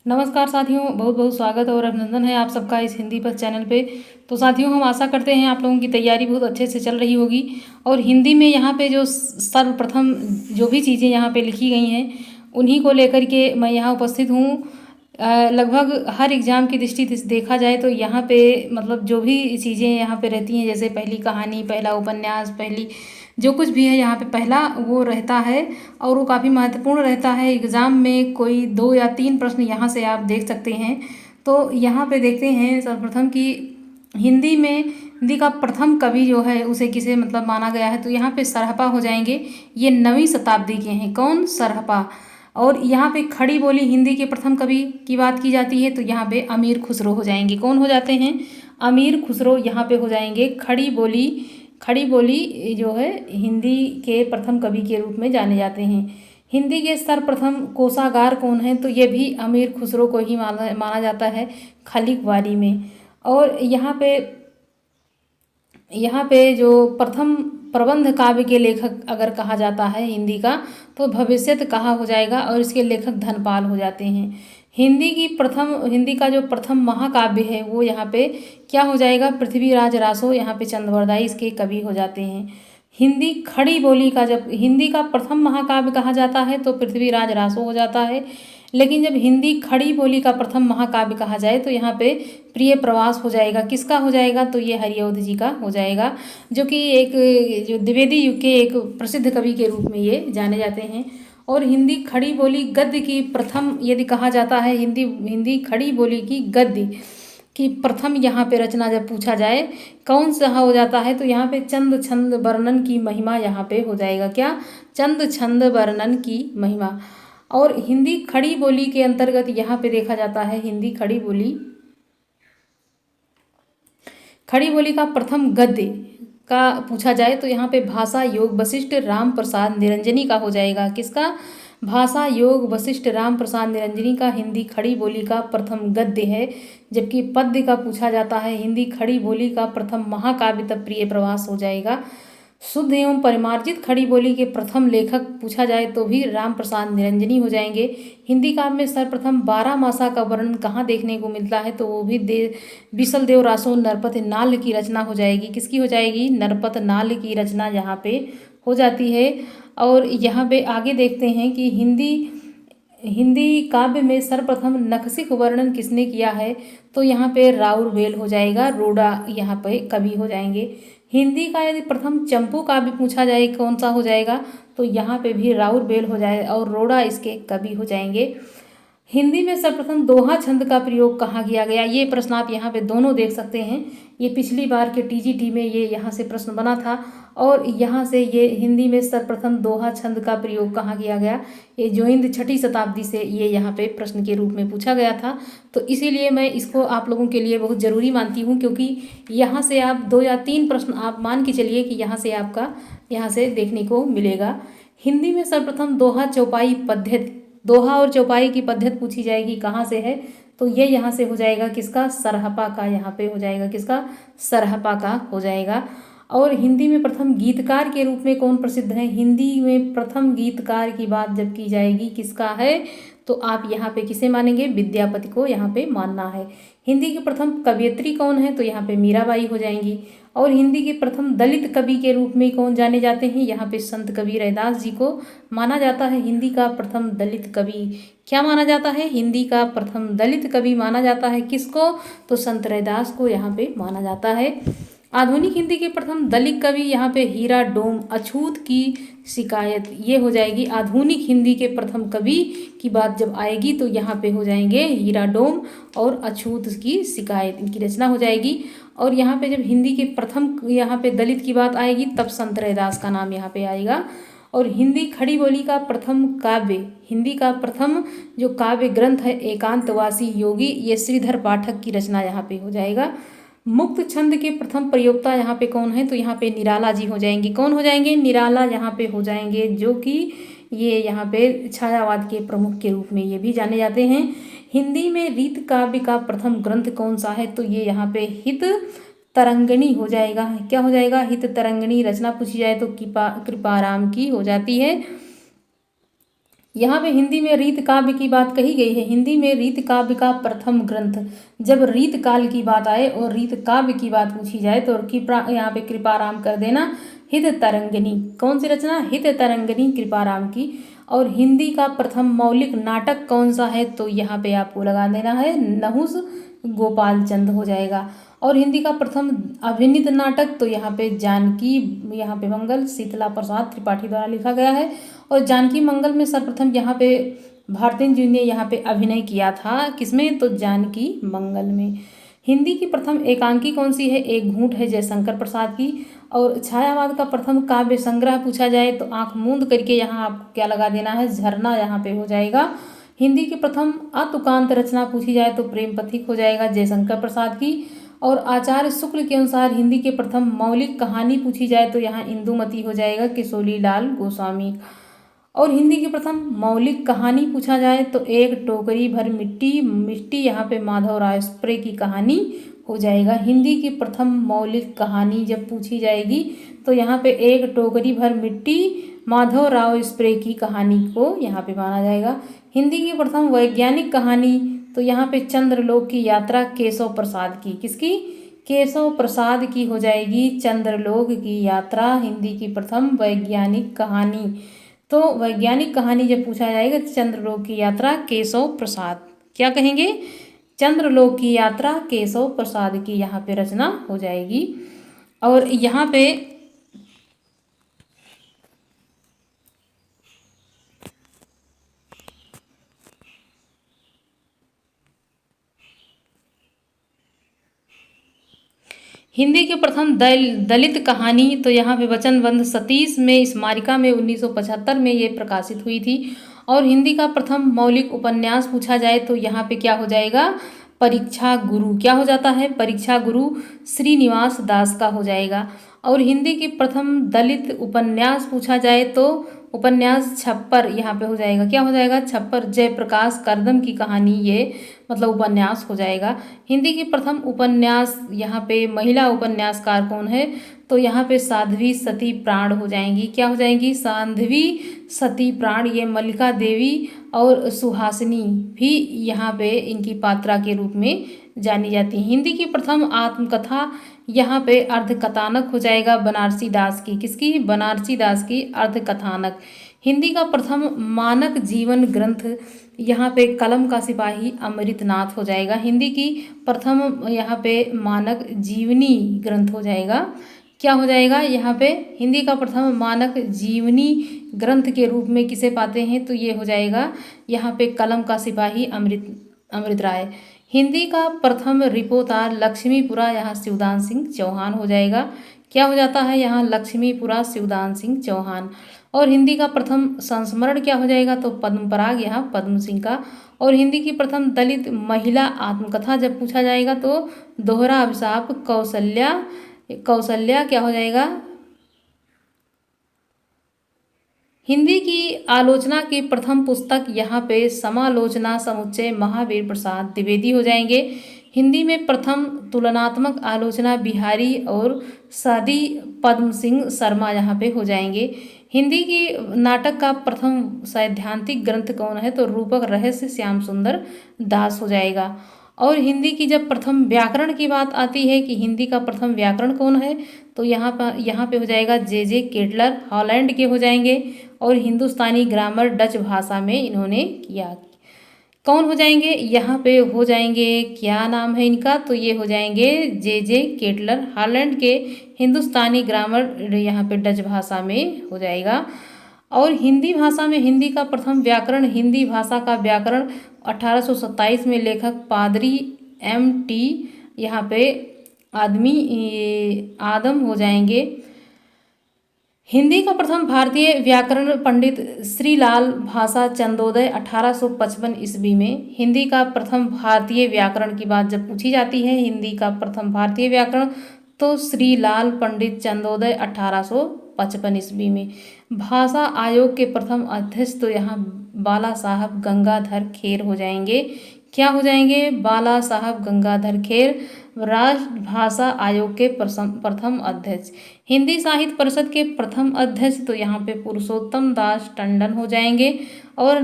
नमस्कार साथियों, बहुत बहुत स्वागत और अभिनंदन है आप सबका इस हिंदी पर चैनल पे। तो साथियों, हम आशा करते हैं आप लोगों की तैयारी बहुत अच्छे से चल रही होगी। और हिंदी में यहाँ पे जो सर्वप्रथम जो भी चीज़ें यहाँ पे लिखी गई हैं उन्हीं को लेकर के मैं यहाँ उपस्थित हूँ। लगभग हर एग्ज़ाम की दृष्टि से देखा जाए तो यहाँ पे मतलब जो भी चीज़ें यहाँ पे रहती हैं, जैसे पहली कहानी, पहला उपन्यास, पहली जो कुछ भी है यहाँ पे पहला वो रहता है और वो काफ़ी महत्वपूर्ण रहता है। एग्ज़ाम में कोई 2 या 3 प्रश्न यहाँ से आप देख सकते हैं। तो यहाँ पे देखते हैं सर्वप्रथम कि हिंदी का प्रथम कवि जो है उसे किसे मतलब माना गया है। तो यहाँ पे सरहपा हो जाएंगे, ये 9वीं शताब्दी के हैं। कौन? सरहपा। और यहाँ पे खड़ी बोली हिंदी के प्रथम कवि की बात की जाती है तो यहाँ पे अमीर खुसरो हो जाएंगे। कौन हो जाते हैं? अमीर खुसरो यहाँ पे हो जाएंगे। खड़ी बोली जो है हिंदी के प्रथम कवि के रूप में जाने जाते हैं। हिंदी के सर्वप्रथम कोषागार कौन है? तो ये भी अमीर खुसरो को ही माना जाता है, खलीक वारी में। और यहाँ पे जो प्रथम प्रबंध काव्य के लेखक अगर कहा जाता है हिंदी का, तो भविष्यत कहा हो जाएगा और इसके लेखक धनपाल हो जाते हैं। हिंदी का जो प्रथम महाकाव्य है वो यहाँ पे क्या हो जाएगा? पृथ्वीराज रासो, यहाँ पे चंद्रवरदाई इसके कवि हो जाते हैं। हिंदी खड़ी बोली का जब हिंदी का प्रथम महाकाव्य कहा जाता है तो पृथ्वीराज रासो हो जाता है। लेकिन जब हिंदी खड़ी बोली का प्रथम महाकाव्य कहा जाए तो यहाँ पे प्रिय प्रवास हो जाएगा। किसका हो जाएगा? तो ये हरिऔध जी का हो जाएगा, जो कि एक जो द्विवेदी युग के एक प्रसिद्ध कवि के रूप में ये जाने जाते हैं। और हिंदी खड़ी बोली गद्य की प्रथम यदि कहा जाता है, हिंदी खड़ी बोली की गद्य की प्रथम यहाँ पे रचना जब पूछा जाए कौन सा हो जाता है तो यहाँ पे चंद छंद वर्णन की महिमा यहाँ पे हो जाएगा। क्या? चंद छंद वर्णन की महिमा। और हिंदी खड़ी बोली के अंतर्गत यहाँ पे देखा जाता है हिंदी खड़ी बोली का प्रथम गद्य का पूछा जाए तो यहाँ पे भाषा योग वशिष्ठ राम प्रसाद निरंजनी का हो जाएगा। किसका? भाषा योग वशिष्ठ राम प्रसाद निरंजनी का हिंदी खड़ी बोली का प्रथम गद्य है। जबकि पद्य का पूछा जाता है हिंदी खड़ी बोली का प्रथम महाकाव्य तब प्रिय प्रवास हो जाएगा। शुद्ध एवं परिमार्जित खड़ी बोली के प्रथम लेखक पूछा जाए तो भी राम प्रसाद निरंजनी हो जाएंगे। हिंदी काव्य में सर्वप्रथम 12 मासा का वर्णन कहाँ देखने को मिलता है? तो वो भी बिसल देव रासो नरपत नाल की रचना हो जाएगी। किसकी हो जाएगी? नरपत नाल की रचना यहाँ पे हो जाती है। और यहाँ पे आगे देखते हैं कि हिंदी काव्य में सर्वप्रथम नखशिख वर्णन किसने किया है? तो यहाँ पे राउरवेल हो जाएगा, रोडा यहाँ पे कवि हो जाएंगे। हिंदी का यदि प्रथम चंपू काव्य पूछा जाए कौन सा हो जाएगा? तो यहाँ पे भी राउरवेल हो जाए और रोडा इसके कवि हो जाएंगे। हिंदी में सर्वप्रथम दोहा छंद का प्रयोग कहाँ किया गया? ये प्रश्न आप यहाँ पे दोनों देख सकते हैं। ये पिछली बार के टीजीटी में ये यहाँ से प्रश्न बना था और यहाँ से ये हिंदी में सर्वप्रथम दोहा छंद का प्रयोग कहाँ किया गया? ये जोइंद 6ठी शताब्दी से ये यहाँ पे प्रश्न के रूप में पूछा गया था। तो इसीलिए मैं इसको आप लोगों के लिए बहुत ज़रूरी मानती हूँ, क्योंकि यहाँ से आप 2 या 3 प्रश्न आप मान के चलिए कि यहाँ से देखने को मिलेगा। हिंदी में सर्वप्रथम दोहा और चौपाई की पद्धति पूछी जाएगी कहाँ से है? तो ये यहाँ से हो जाएगा। किसका? सरहपा का यहाँ पे हो जाएगा। किसका? सरहपा का हो जाएगा। और हिंदी में प्रथम गीतकार के रूप में कौन प्रसिद्ध है? हिंदी में प्रथम गीतकार की बात जब की जाएगी किसका है? तो आप यहाँ पे किसे मानेंगे? विद्यापति को यहाँ पे मानना है। हिंदी की प्रथम कवयित्री कौन है? तो यहाँ पे मीराबाई हो जाएंगी। और हिंदी के प्रथम दलित कवि के रूप में कौन जाने जाते हैं? यहाँ पे संत कबीर रैदास जी को माना जाता है हिंदी का प्रथम दलित कवि। क्या माना जाता है? हिंदी का प्रथम दलित कवि माना जाता है। किसको? तो संत रैदास को यहाँ पे माना जाता है। आधुनिक हिंदी के प्रथम दलित कवि यहाँ पे हीरा डोम, अछूत की शिकायत, ये हो जाएगी। आधुनिक हिंदी के प्रथम कवि की बात जब आएगी तो यहाँ पे हो जाएंगे हीरा डोम और अछूत की शिकायत, इनकी रचना हो जाएगी। और यहाँ पे जब हिंदी के प्रथम यहाँ पे दलित की बात आएगी तब संत रैदास का नाम यहाँ पे आएगा। और हिंदी खड़ी बोली का प्रथम काव्य, हिंदी का प्रथम जो काव्य ग्रंथ है एकांतवासी योगी, ये श्रीधर पाठक की रचना यहाँ पे हो जाएगा। मुक्त छंद के प्रथम प्रयोक्ता यहाँ पे कौन है? तो यहाँ पे निराला जी हो जाएंगे। कौन हो जाएंगे? निराला यहाँ पे हो जाएंगे, जो कि ये यहाँ पे छायावाद के प्रमुख के रूप में ये भी जाने जाते हैं। हिंदी में रीत काव्य का प्रथम ग्रंथ कौन सा है? तो ये यहाँ पे हित तरंगिणी हो जाएगा। क्या हो जाएगा? हित तरंगिणी रचना पूछी जाए तो कृपाराम की हो जाती है। यहाँ पे हिंदी में रीत काव्य की बात कही गई है। हिंदी में रीत काव्य का प्रथम ग्रंथ, जब रीत काल की बात आए और रीत काव्य की बात पूछी जाए तो कृपा यहाँ पे कृपाराम कर देना। हित तरंगिणी, कौन सी रचना? हित तरंगिणी कृपाराम की। और हिंदी का प्रथम मौलिक नाटक कौन सा है? तो यहाँ पे आपको लगा देना है नहुस गोपाल चंद हो जाएगा। और हिंदी का प्रथम अभिनीत नाटक तो यहाँ पे जानकी यहाँ पे मंगल शीतला प्रसाद त्रिपाठी द्वारा लिखा गया है। और जानकी मंगल में सर्वप्रथम यहाँ पे भारतेंदु जी ने यहाँ पे अभिनय किया था, किसमें? तो जानकी मंगल में। हिंदी की प्रथम एकांकी कौन सी है? एक घूंट है जयशंकर प्रसाद की। और छायावाद का प्रथम काव्य संग्रह पूछा जाए तो आंख मूंद करके यहाँ आपको क्या लगा देना है? झरना यहाँ पे हो जाएगा। हिंदी की प्रथम अतुकांत रचना पूछी जाए तो प्रेम पथिक हो जाएगा जयशंकर प्रसाद की। और आचार्य शुक्ल के अनुसार हिंदी के प्रथम मौलिक कहानी पूछी जाए तो यहाँ इंदुमती हो जाएगा किशोरी लाल गोस्वामी। और हिंदी की प्रथम मौलिक कहानी पूछा जाए तो एक टोकरी भर मिट्टी मिट्टी यहाँ पे माधव राय स्प्रे की कहानी हो जाएगा। हिंदी की प्रथम मौलिक कहानी जब पूछी जाएगी तो यहाँ पे एक टोकरी भर मिट्टी माधव राव स्प्रे की कहानी को यहाँ पे माना जाएगा। हिंदी की प्रथम वैज्ञानिक कहानी तो यहाँ पे चंद्रलोक की यात्रा केशव प्रसाद की, किसकी? केशव प्रसाद की हो जाएगी चंद्रलोक की यात्रा हिंदी की प्रथम वैज्ञानिक कहानी। तो वैज्ञानिक कहानी जब पूछा जाएगा चंद्रलोक की यात्रा केशव प्रसाद, क्या कहेंगे? चंद्रलोक की यात्रा केशव प्रसाद की यहाँ पे रचना हो जाएगी। और यहाँ पे हिंदी के प्रथम दलित कहानी तो यहाँ पे वचनबंध सतीश में स्मारिका में 1975 में ये प्रकाशित हुई थी। और हिंदी का प्रथम मौलिक उपन्यास पूछा जाए तो यहाँ पे क्या हो जाएगा? परीक्षा गुरु, क्या हो जाता है? परीक्षा गुरु श्रीनिवास दास का हो जाएगा। और हिंदी की प्रथम दलित उपन्यास पूछा जाए तो उपन्यास छप्पर यहाँ पे हो जाएगा, क्या हो जाएगा? छप्पर जयप्रकाश करदम की कहानी ये मतलब उपन्यास हो जाएगा। हिंदी की प्रथम उपन्यास यहाँ पे महिला उपन्यासकार कौन है? तो यहाँ पे साध्वी सती प्राण हो जाएंगी, क्या हो जाएंगी? साध्वी सती प्राण। ये मल्लिका देवी और सुहासिनी भी यहाँ पे इनकी पात्रा के रूप में जानी जाती है। हिंदी की प्रथम आत्मकथा यहाँ पे अर्धकथानक हो जाएगा बनारसी दास की, किसकी? बनारसी दास की अर्धकथानक। हिंदी का प्रथम मानक जीवन ग्रंथ यहाँ पे कलम का सिपाही अमृतनाथ हो जाएगा। हिंदी की प्रथम यहाँ पे मानक जीवनी ग्रंथ हो जाएगा, क्या हो जाएगा? यहाँ पे हिंदी का प्रथम मानक जीवनी ग्रंथ के रूप में किसे पाते हैं? तो ये हो जाएगा यहाँ पे कलम का सिपाही अमृत राय। हिंदी का प्रथम रिपोर्टर लक्ष्मीपुरा यहाँ शिवदान सिंह चौहान हो जाएगा, क्या हो जाता है? यहाँ लक्ष्मीपुरा शिवदान सिंह चौहान। और हिंदी का प्रथम संस्मरण क्या हो जाएगा? तो पद्मपराग यहाँ पद्म सिंह का। और हिंदी की प्रथम दलित महिला आत्मकथा जब पूछा जाएगा तो दोहरा अभिशाप कौशल्या क्या हो जाएगा? हिंदी की आलोचना की प्रथम पुस्तक यहाँ पे समालोचना समुच्चय महावीर प्रसाद द्विवेदी हो जाएंगे। हिंदी में प्रथम तुलनात्मक आलोचना बिहारी और सादी पद्म सिंह शर्मा यहाँ पे हो जाएंगे। हिंदी की नाटक का प्रथम सैद्धांतिक ग्रंथ कौन है? तो रूपक रहस्य श्याम सुंदर दास हो जाएगा। और हिंदी की जब प्रथम व्याकरण की बात आती है कि हिंदी का प्रथम व्याकरण कौन है? तो यहाँ पे हो जाएगा जे केटलर, हॉलैंड के हो जाएंगे। और हिंदुस्तानी ग्रामर डच भाषा में इन्होंने किया। कौन हो जाएंगे? यहाँ पे हो जाएंगे, क्या नाम है इनका? तो ये हो जाएंगे जे केटलर, हॉलैंड के हिंदुस्तानी ग्रामर यहाँ पे डच भाषा में हो जाएगा। और हिंदी भाषा में हिंदी का प्रथम व्याकरण हिंदी भाषा का व्याकरण 1827 में लेखक पादरी MT यहाँ पे आदम हो जाएंगे। हिंदी का प्रथम भारतीय व्याकरण पंडित श्रीलाल भाषा चंदोदय 1855 ईस्वी में। हिंदी का प्रथम भारतीय व्याकरण की बात जब पूछी जाती है, हिंदी का प्रथम भारतीय व्याकरण तो श्रीलाल पंडित चंदोदय 1855 ईस्वी में। भाषा आयोग के प्रथम अध्यक्ष तो यहाँ बाला साहब गंगाधर खेर हो जाएंगे, क्या हो जाएंगे? बाला साहब गंगाधर खेर। राजभाषा आयोग के प्रथम अध्यक्ष। हिंदी साहित्य परिषद के प्रथम अध्यक्ष तो यहाँ पे पुरुषोत्तम दास टंडन हो जाएंगे। और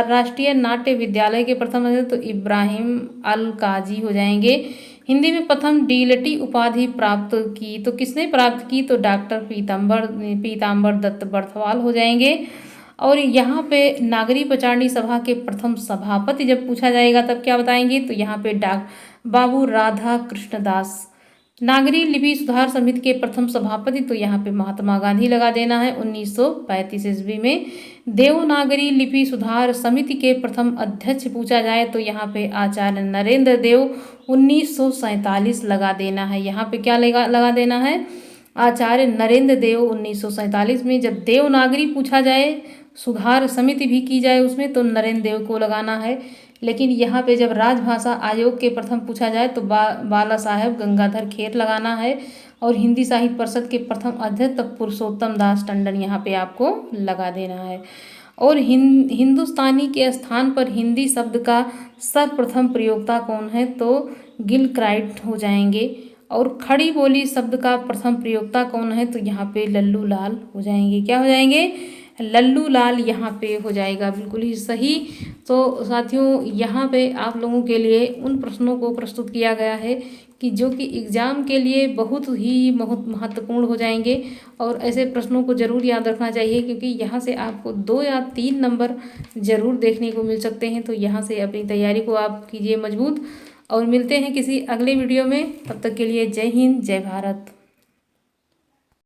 राष्ट्रीय नाट्य विद्यालय के प्रथम अध्यक्ष तो इब्राहिम अल काजी हो जाएंगे। हिंदी में प्रथम डीलिट उपाधि प्राप्त की तो किसने प्राप्त की, तो डॉक्टर पीताम्बर दत्त बर्थवाल हो जाएंगे। और यहाँ पे नागरी प्रचारणी सभा के प्रथम सभापति जब पूछा जाएगा तब क्या बताएंगे, तो यहाँ पे बाबू राधा कृष्णदास। नागरी लिपि सुधार समिति के प्रथम सभापति तो यहाँ पे महात्मा गांधी लगा देना है 1935 ईस्वी में। देवनागरी लिपि सुधार समिति के प्रथम अध्यक्ष पूछा जाए तो यहाँ पे आचार्य नरेंद्र देव 1947 लगा देना है। यहाँ पे क्या लगा देना है, आचार्य नरेंद्र देव 1947 में। जब देवनागरी पूछा जाए, सुधार समिति भी की जाए उसमें, तो नरेंद्र देव को लगाना है। लेकिन यहाँ पे जब राजभाषा आयोग के प्रथम पूछा जाए तो बाला साहेब गंगाधर खेर लगाना है। और हिंदी साहित्य परिषद के प्रथम अध्यक्ष तब पुरुषोत्तम दास टंडन यहाँ पे आपको लगा देना है। और हिंदुस्तानी के स्थान पर हिंदी शब्द का सर्वप्रथम प्रयोक्ता कौन है, तो गिलक्राइट हो जाएंगे। और खड़ी बोली शब्द का प्रथम प्रयोक्ता कौन है, तो यहाँ पे लल्लू लाल हो जाएंगे। क्या हो जाएंगे, लल्लू लाल यहाँ पे हो जाएगा, बिल्कुल ही सही। तो साथियों यहाँ पे आप लोगों के लिए उन प्रश्नों को प्रस्तुत किया गया है कि जो कि एग्ज़ाम के लिए बहुत महत्वपूर्ण हो जाएंगे। और ऐसे प्रश्नों को ज़रूर याद रखना चाहिए क्योंकि यहाँ से आपको 2 या 3 नंबर ज़रूर देखने को मिल सकते हैं। तो यहाँ से अपनी तैयारी को आप कीजिए मजबूत। और मिलते हैं किसी अगले वीडियो में, तब तक के लिए जय हिंद जय भारत।